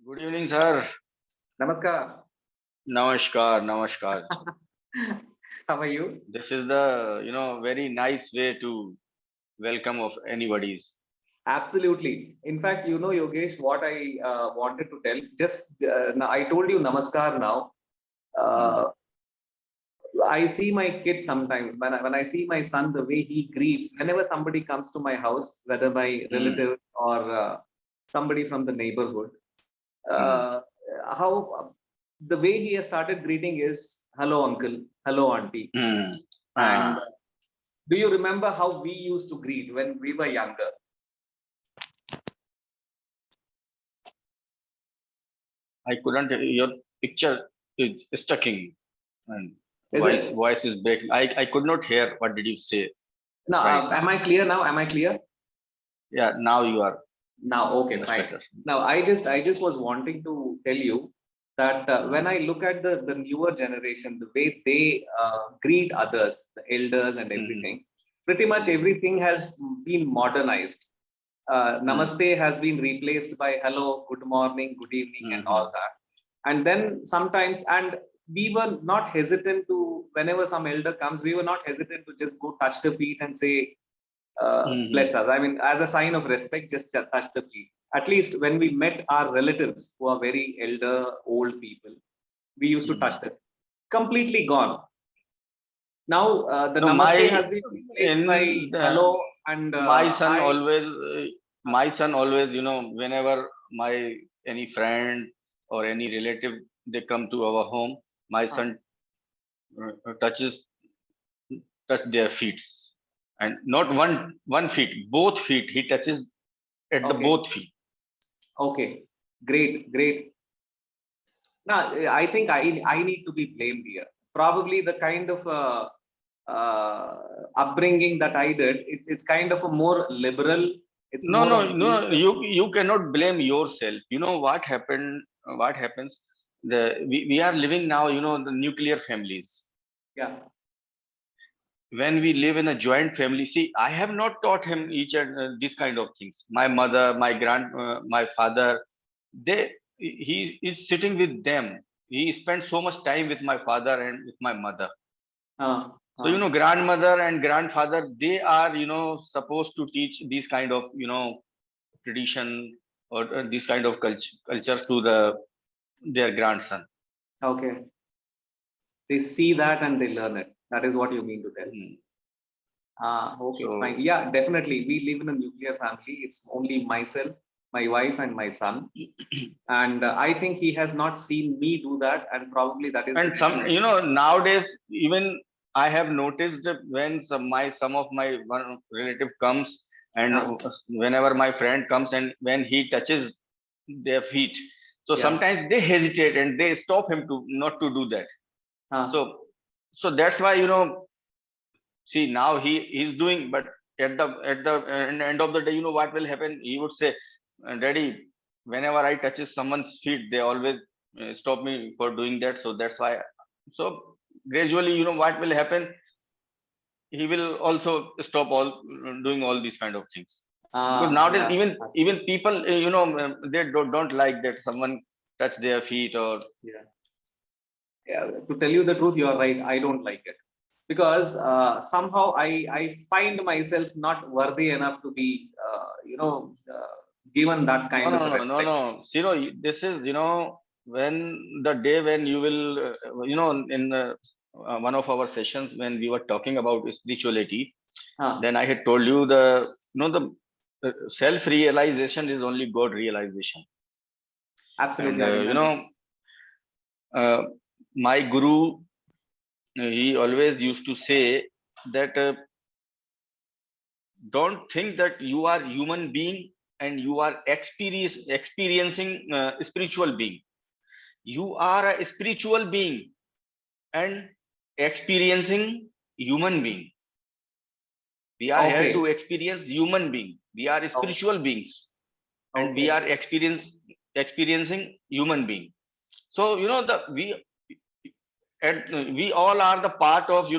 Good evening, sir. Namaskar. Namaskar, namaskar. How are you? This is the very nice way to welcome of anybody's. Absolutely. In fact, Yogesh, what I wanted to tell, just now I told you Namaskar now. Hmm. Uh, I see my kid sometimes when I see my son, the way he greets whenever somebody comes to my house, whether my Hmm. relative or somebody from the neighborhood. Hmm. Uh, how the way he has started greeting is hello, uncle, hello, auntie. Hmm. And Ah, do you remember how we used to greet when we were younger? I couldn't. Your picture is stucking and Is it? voice is breaking. I could not hear. What did you say Now, right am now? I clear now? Am I clear Yeah, now you are now? Okay, much fine. better. Now, I just was wanting to tell you that when Hmm. I look at the newer generation, the way they greet others, the elders and Hmm. everything, pretty much Hmm. everything has been modernized. Hmm. Namaste has been replaced by hello, good morning, good evening, and Hmm. all that. And then sometimes, and we were not hesitant to, whenever some elder comes, we were not hesitant to just go touch the feet and say, Hmm. bless us. I mean, as a sign of respect, just touch the feet. At least when we met our relatives who are very elder, old people, we used to touch Hmm. them. Completely gone. Now, the No, namaste has been replaced by in the hello and my son hi. always Uh, whenever my any friend or any relative they come to our home, my uh, son touch their feet, and not one feet, both feet he touches at the okay, both feet. okay, great, great. Now, I think I need to be blamed here. Probably the kind of uh, upbringing that I did, it's kind of a more liberal. It's No, more no, of no, being you cannot blame yourself. You know what happens, we are living now, the nuclear families. yeah, When we live in a joint family, see, I have not taught him each and this kind of things. My mother, my father, they he is sitting with them. He spends so much time with my father and with my mother. uh, So uh, grandmother and grandfather, they are supposed to teach these kind of tradition or this kind of cultures to their grandson. okay. They see that and they learn it. That is what you mean to tell. Hmm. Ah, okay, fine. So Yeah, definitely. We live in a nuclear family. It's only myself, my wife, and my son. And I think he has not seen me do that, and probably that is the and some, reason. nowadays, even I have noticed that when some of my one relative comes, and Ah, whenever my friend comes and when he touches their feet, so yeah. sometimes they hesitate and they stop him to not to do that. Ah, So so that's why, see, now he's doing, but at the end of the day, what will happen, he would say, Daddy, whenever I touches someone's feet, they always stop me for doing that. So that's why. So gradually, what will happen, he will also stop all doing all these kind of things, because nowadays yeah, even absolutely. people, they don't like that someone touch their feet or. Yeah. Yeah. To tell you the truth, you are right. I don't like it because somehow I find myself not worthy enough to be, given that No, kind no, of no, no, no, respect. no. See, this is, when the day when you will, in one of our sessions when we were talking about spirituality, Ah, then I had told you the self-realization is only God realization. And, absolutely, I remember. uh, my guru, he always used to say that, don't think that you are human being and you are experiencing spiritual being. You are a spiritual being and experiencing human being. We are here to Okay. experience human being. We are Okay. spiritual beings and we Okay. are experiencing human being. So the we all are the part of,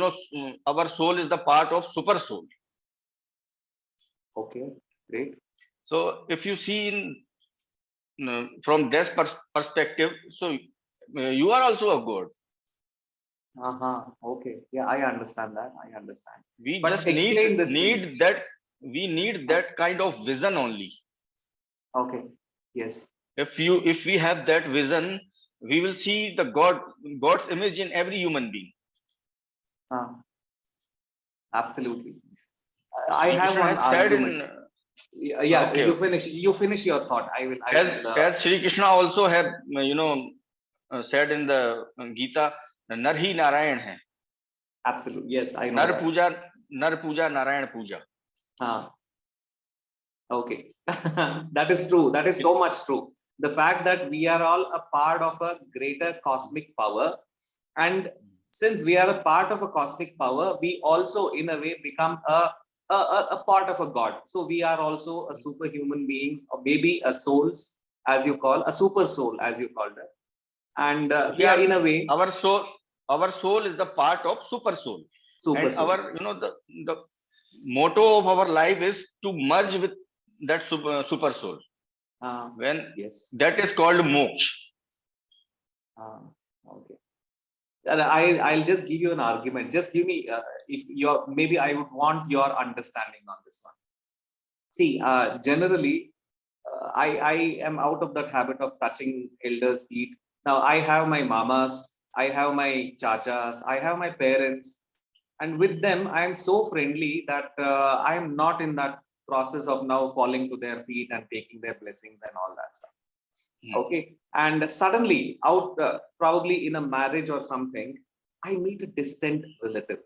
our soul is the part of super soul. Okay. Great. So if you see in from this perspective, so you are also a god. Okay. Yeah, I understand that. I understand. We But just explain this to me. need that, we need that kind of vision only. Okay. Yes. If we have that vision, we will see the God's image in every human being. Absolutely. I Shri have Krishna one has said argument. in Yeah, okay, you okay. finish. You finish your thought. I will. As Shri Krishna also have said in the Gita, Nar hi Narayan hai. Absolutely. Yes, I know that. Nar puja Narayan puja. Okay. That is true. That is so much true. The fact that we are all a part of a greater cosmic power, and since we are a part of a cosmic power, we also in a way become a part of a god. So we are also a superhuman beings, or maybe a souls, as you call, a super soul, as you called it. And we are in a way our soul is the part of super soul. super And soul. our the motto of our life is to merge with that super soul. When Yes. that is called moksha. Okay. And I'll just give you an argument. Just give me if your maybe I would want your understanding on this one. See, generally, I am out of that habit of touching elders' feet. Now I have my mamas, I have my chachas, I have my parents, and with them I am so friendly that I am not in that process of now falling to their feet and taking their blessings and all that stuff. Okay. And suddenly out probably in a marriage or something, I meet a distant relative,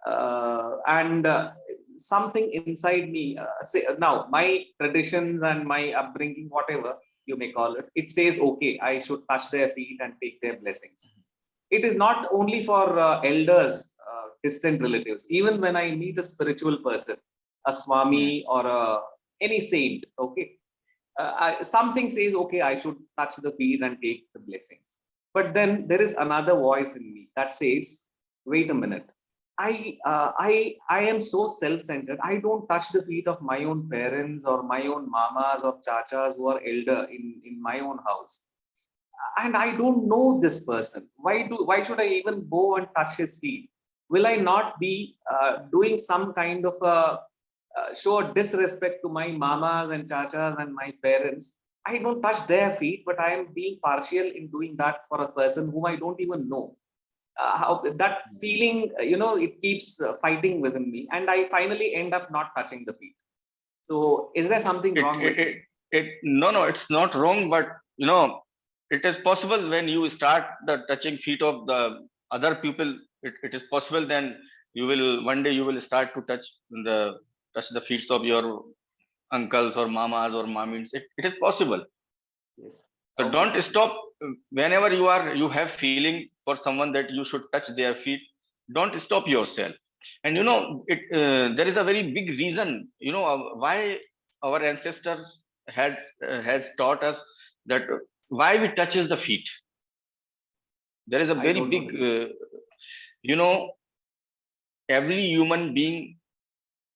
and something inside me say, now my traditions and my upbringing, whatever you may call it, it says okay, I should touch their feet and take their blessings. It is not only for elders, distant relatives. Even when I meet a spiritual person, a swami or any saint, okay, something says okay, I should touch the feet and take the blessings. But then there is another voice in me that says, wait a minute, I am so self-centered, I don't touch the feet of my own parents or my own mamas or chachas who are elder in my own house, and I don't know this person. Why should I even go and touch his feet? Will I not be doing some kind of a show disrespect to my mamas and chachas and my parents? I don't touch their feet, but I am being partial in doing that for a person whom I don't even know. How that feeling, it keeps fighting within me, and I finally end up not touching the feet. So is there something wrong with it? No, it's not wrong, but it is possible when you start the touching feet of the other people. It is possible then you will one day you will start to touch the feet of your uncles or mamas or mamins. It is possible. Yes. So Okay. don't stop. Whenever you have feeling for someone that you should touch their feet, don't stop yourself. And there is a very big reason why our ancestors has taught us that why we touches the feet. There is a I very don't know big the reason. every human being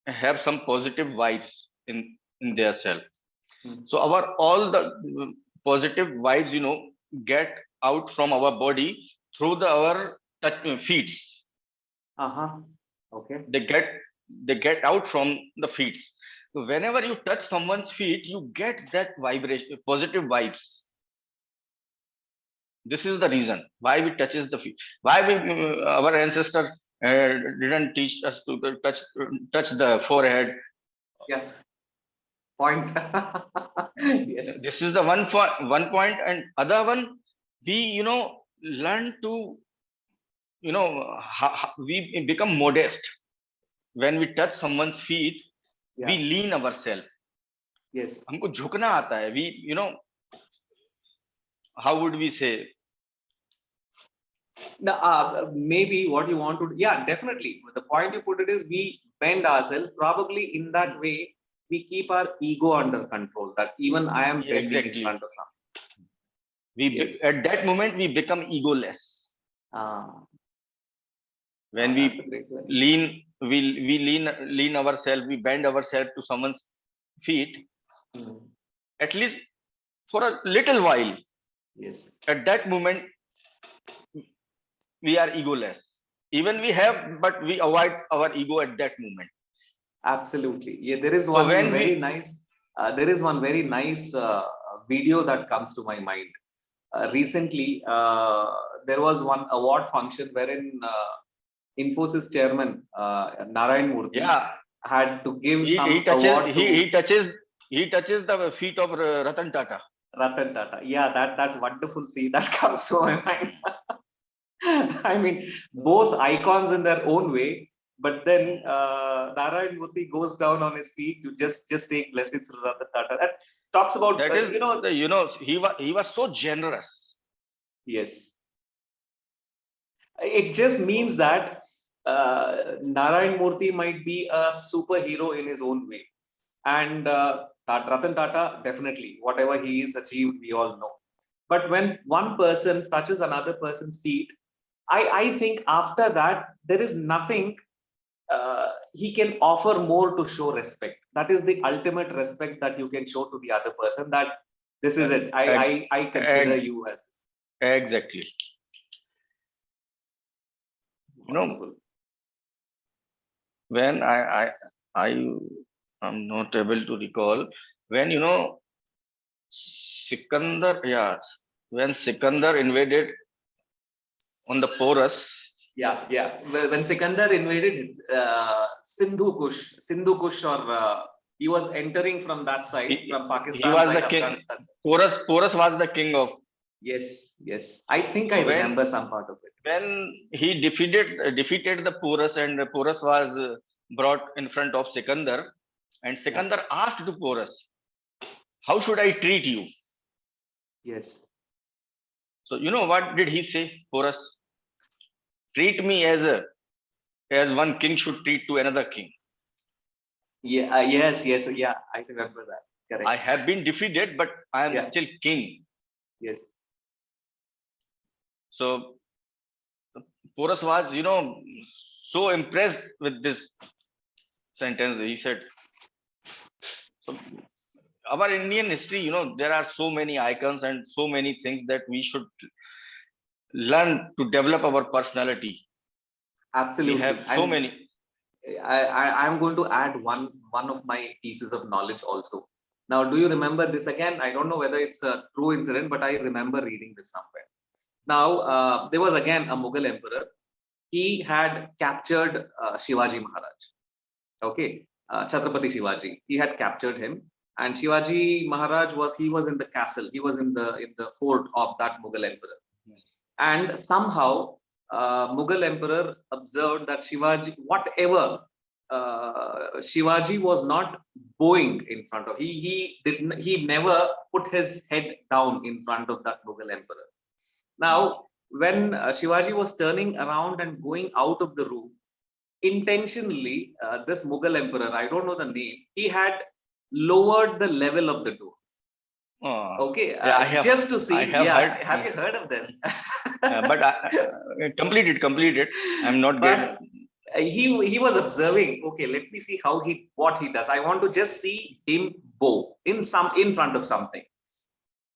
have some positive vibes in their self. So our all the positive vibes get out from our body through our feet. Okay. They get out from the feet. So whenever you touch someone's feet, you get that vibration, positive vibes. This is the reason why we touches the feet. Why our ancestors didn't teach us to touch the forehead. Yeah. Point. Yes. This is the one point, and other one, we learn to we become modest. When we touch someone's feet, we lean ourselves. Yes. हमको झुकना आता है. We how would we say? Now, maybe what you want to do, yeah, definitely. The point you put it is we bend ourselves. Probably in that way, we keep our ego under control. That even I am bending in front of something. At that moment we become egoless. When we lean ourselves, we bend ourselves to someone's feet. At least for a little while. Yes. At that moment, we are egoless. Even we have, but we avoid our ego at that moment. Absolutely. Yeah, there is So one when very we, nice. There is one very nice video that comes to my mind. Recently, there was one award function wherein Infosys chairman Narayan Murthy yeah, had to give he some touches, award to he touches the feet of Ratan Tata. Ratan Tata. Yeah, that wonderful scene that comes to my mind. I mean, both icons in their own way. But then Narayan Murthy goes down on his feet to just take blessings from Ratan Tata. That talks about That is, he was so generous. yes. It just means that Narayan Murthy might be a superhero in his own way, and Ratan Tata definitely whatever he is achieved, we all know. But when one person touches another person's feet, I think after that there is nothing he can offer more to show respect. That is the ultimate respect that you can show to the other person. That this is it. I consider Eg- you as Exactly. You know, wonderful. when I am not able to recall when Sikandar, yeah, when Sikandar invaded on the Porus. Yeah, yeah. When Sikandar invaded Sindhu Kush, or he was entering from that side, from He Pakistan was the side, king. Afghanistan side. Porus was the king of. Yes, yes. I think I So remember some part of it. when he defeated the Porus, and Porus was brought in front of Sikandar, and Yeah. Sikandar asked to Porus, "How should I treat you?" Yes. So you know what did he say? Porus, treat me as one king should treat to another king. Yeah. Yes. Yes. Yeah. I remember that. I Correct. have been defeated, but I am Yeah. still king. Yes. So Porus was, so impressed with this sentence. He said, so our Indian history, there are so many icons and so many things that we should learn to develop our personality. We Absolutely. have so And many. I'm going to add one of my pieces of knowledge also. Now, do you remember this again? I don't know whether it's a true incident, but I remember reading this somewhere. Now, there was again a Mughal emperor. He had captured Shivaji Maharaj. Okay, Chhatrapati Shivaji. He had captured him, and Shivaji Maharaj was in the castle. He was in the fort of that Mughal emperor. And somehow, Mughal emperor observed that Shivaji, whatever Shivaji was not bowing in front of. He never put his head down in front of that Mughal emperor. Now, when Shivaji was turning around and going out of the room, intentionally, this Mughal emperor, I don't know the name, he had lowered the level of the door. Okay, Yeah, just to I see. have Yeah, heard, have you heard of this? but complete it. I'm not getting. But he was observing. Okay, let me see how he what he does. I want to just see him bow in front of something.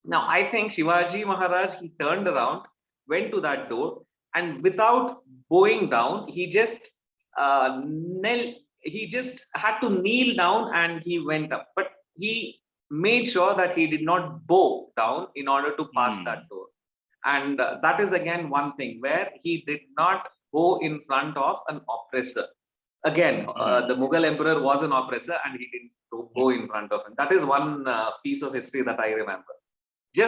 Now, I think Shivaji Maharaj, he turned around, went to that door, and without bowing down, he just had to kneel down and he went up. But he made sure that he did not bow down in order to pass that door. And that is again one thing where he did not go in front of an oppressor. Again, the Mughal emperor was an oppressor and he didn't go in front of him. That is one piece of history that I remember. We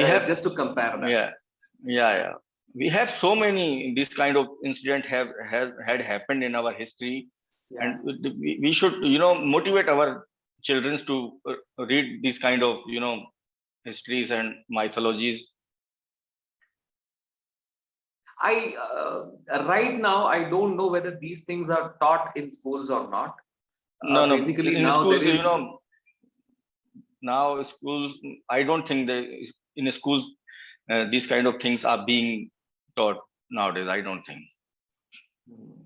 have, Just to compare that. yeah. We have so many this kind of incident had happened in our history, Yeah. and we should motivate our children to read these kind of histories and mythologies. I right now I don't know whether these things are taught in schools or not. No, Basically, in now there schools, is. now schools, I don't think in schools these kind of things are being taught nowadays. I don't think.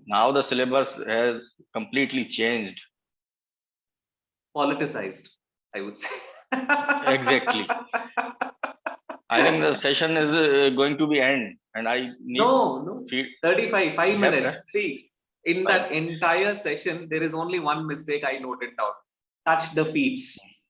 Now the syllabus has completely changed. Politicized, I would say. Exactly. I think the session is going to be end, and I need No. feed 35, 5 left. minutes. See, in Five. that entire session, there is only one mistake I noted down. Touch the feet.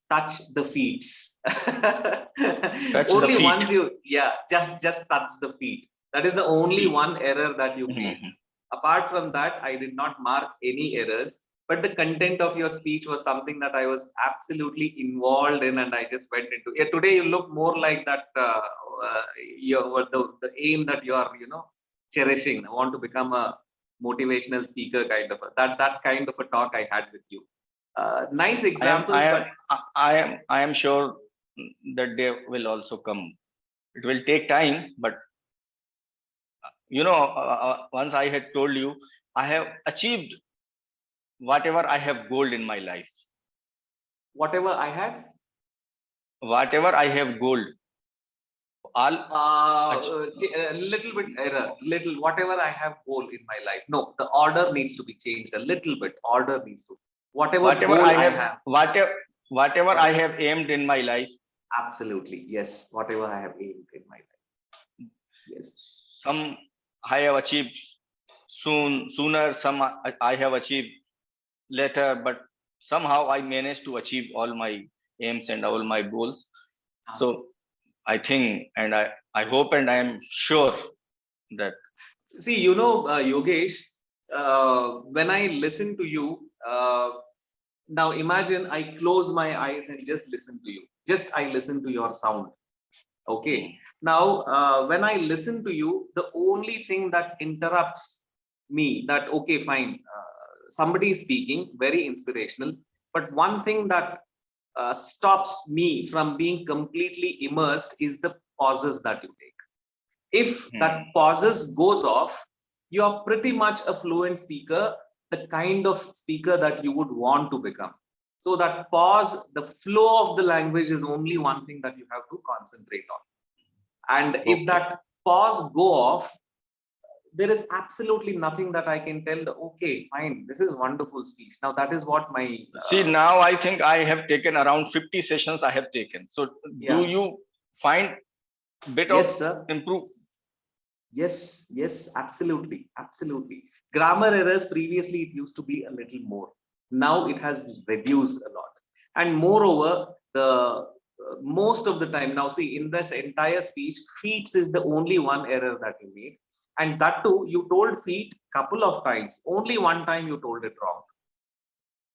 Touch the feet. Touch the Only feet. once you, yeah, just touch the feet. That is the only Feet. one error that you made. Mhm. Apart from that, I did not mark any errors. But the content of your speech was something that I was absolutely involved in, and I just went into. Yeah, today you look more like that. The aim that you are, cherishing. I want to become a motivational speaker, kind of that kind of a talk I had with you. Nice examples, but I am sure that day will also come. It will take time, but once I had told you, I have achieved whatever I have goal in my life. whatever I had, Whatever I have goal, all a little bit error, little whatever I have goal in my life. No, the order needs to be changed a little bit. Order needs to. Whatever whatever goal I I have have. whatever I Whatever. have aimed in my life, Absolutely. Yes. Whatever I have aimed in my life. Yes. some I have achieved sooner, some I have achieved later, but somehow I managed to achieve all my aims and all my goals. So I think, and I hope, and I am sure that See, Yogesh, when I listen to you, now imagine I close my eyes and just listen to you. Just I listen to your sound. Okay. Now, when I listen to you, the only thing that interrupts me that, okay, fine, somebody is speaking, very inspirational, but one thing that stops me from being completely immersed is the pauses that you take. If that pauses goes off, you are pretty much a fluent speaker, the kind of speaker that you would want to become. So that pause, the flow of the language is only one thing that you have to concentrate on. And if okay. that pause go off, there is absolutely nothing that I can tell the, okay, fine, this is wonderful speech. Now that is what my, See, now I think I have taken around 50 sessions I have taken. So do yeah, you find bit of yes, sir. improve? Yes, absolutely. Grammar errors, previously it used to be a little more. Now it has reduced a lot. And moreover, the most of the time, now see, in this entire speech, feats is the only one error that you made. And that too, you told feet couple of times. Only one time you told it wrong.